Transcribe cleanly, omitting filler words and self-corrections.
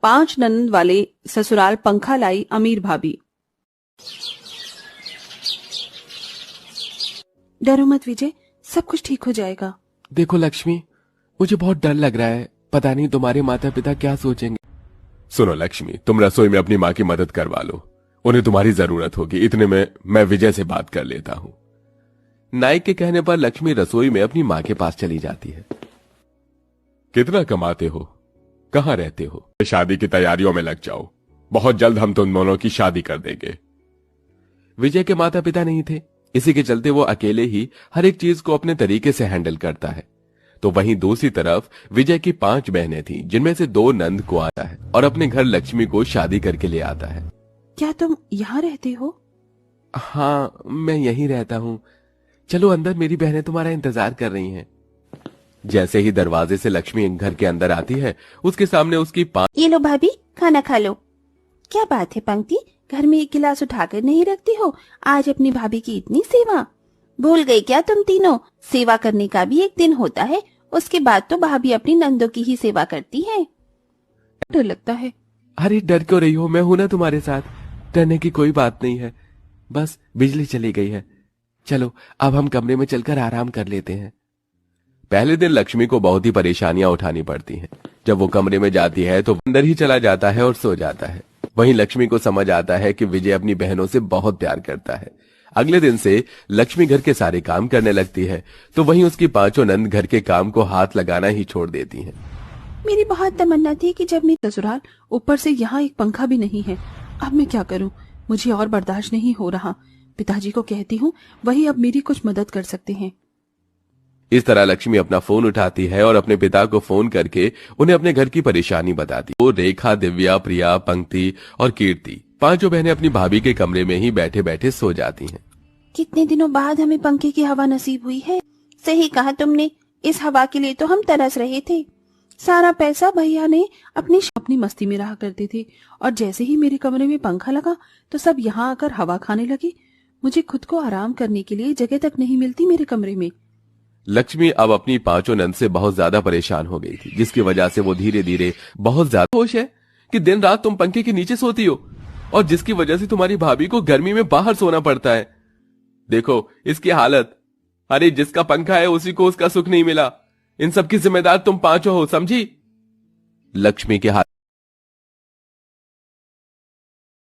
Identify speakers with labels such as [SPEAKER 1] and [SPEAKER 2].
[SPEAKER 1] 5 ननद वाले ससुराल पंखा लाई अमीर भाभी। डरो मत विजय, सब कुछ ठीक हो जाएगा।
[SPEAKER 2] देखो लक्ष्मी, मुझे बहुत डर लग रहा है, पता नहीं तुम्हारे माता पिता क्या सोचेंगे।
[SPEAKER 3] सुनो लक्ष्मी, तुम रसोई में अपनी माँ की मदद करवा लो, उन्हें तुम्हारी जरूरत होगी। इतने में मैं विजय से बात कर लेता हूँ।
[SPEAKER 2] नाइक के कहने पर लक्ष्मी रसोई में अपनी माँ के पास चली जाती है।
[SPEAKER 3] कितना कमाते हो, कहाँ रहते हो? शादी की तैयारियों में लग जाओ, बहुत जल्द हम तुम दोनों की शादी कर देंगे।
[SPEAKER 2] विजय के माता पिता नहीं थे, इसी के चलते वो अकेले ही हर एक चीज को अपने तरीके से हैंडल करता है। तो वहीं दूसरी तरफ विजय की 5 बहनें थीं, जिनमें से 2 नंद को आता है और अपने घर लक्ष्मी को शादी करके ले आता है।
[SPEAKER 1] क्या तुम यहाँ रहते हो?
[SPEAKER 2] हाँ, मैं यहीं रहता हूँ। चलो अंदर, मेरी बहनें तुम्हारा इंतजार कर रही हैं। जैसे ही दरवाजे से लक्ष्मी घर के अंदर आती है, उसके सामने उसकी 5।
[SPEAKER 4] ये लो भाभी, खाना खा लो। क्या बात है पंक्ति, घर में एक गिलास उठाकर नहीं रखती हो? आज अपनी भाभी की इतनी सेवा, भूल गई क्या तुम तीनों? सेवा करने का भी एक दिन होता है, उसके बाद तो भाभी अपनी नंदों की ही सेवा करती है।
[SPEAKER 1] डर लगता है।
[SPEAKER 2] अरे डर क्यों रही हो, मैं हूं ना तुम्हारे साथ, डरने की कोई बात नहीं है। बस बिजली चली गई है। चलो अब हम कमरे में चलकर आराम कर लेते हैं। पहले दिन लक्ष्मी को बहुत ही परेशानियां उठानी पड़ती हैं। जब वो कमरे में जाती है तो अंदर ही चला जाता है और सो जाता है। वहीं लक्ष्मी को समझ आता है कि विजय अपनी बहनों से बहुत प्यार करता है। अगले दिन से लक्ष्मी घर के सारे काम करने लगती है, तो वहीं उसकी 5 नंद घर के काम को हाथ लगाना ही छोड़ देती हैं।
[SPEAKER 1] मेरी बहुत तमन्ना थी कि जब मेरा ससुराल, ऊपर से यहाँ एक पंखा भी नहीं है। अब मैं क्या करूँ, मुझे और बर्दाश्त नहीं हो रहा। पिताजी को कहती हूँ, वही अब मेरी कुछ मदद कर सकते हैं।
[SPEAKER 2] इस तरह लक्ष्मी अपना फोन उठाती है और अपने पिता को फोन करके उन्हें अपने घर की परेशानी बताती है। वो रेखा, दिव्या, प्रिया, पंक्ति और कीर्ति 5 बहनें अपनी भाभी के कमरे में ही बैठे बैठे सो जाती हैं।
[SPEAKER 4] कितने दिनों बाद हमें पंखे की हवा नसीब हुई है। सही कहा तुमने, इस हवा के लिए तो हम तरस रहे थे। सारा पैसा भैया ने
[SPEAKER 1] अपनी मस्ती में रहा करते थे, और जैसे ही मेरे कमरे में पंखा लगा तो सब यहाँ आकर हवा खाने लगे। मुझे खुद को आराम करने के लिए जगह तक नहीं मिलती मेरे कमरे में।
[SPEAKER 2] लक्ष्मी अब अपनी 5 नंद से बहुत ज्यादा परेशान हो गई थी, जिसकी वजह से वो धीरे धीरे बहुत ज्यादा खुश है कि दिन रात तुम पंखे के नीचे सोती हो, और जिसकी वजह से तुम्हारी भाभी को गर्मी में बाहर सोना पड़ता है। देखो इसकी हालत। अरे जिसका पंखा है उसी को उसका सुख नहीं मिला। इन सब की जिम्मेदार तुम 5 हो, समझी? लक्ष्मी के हाथ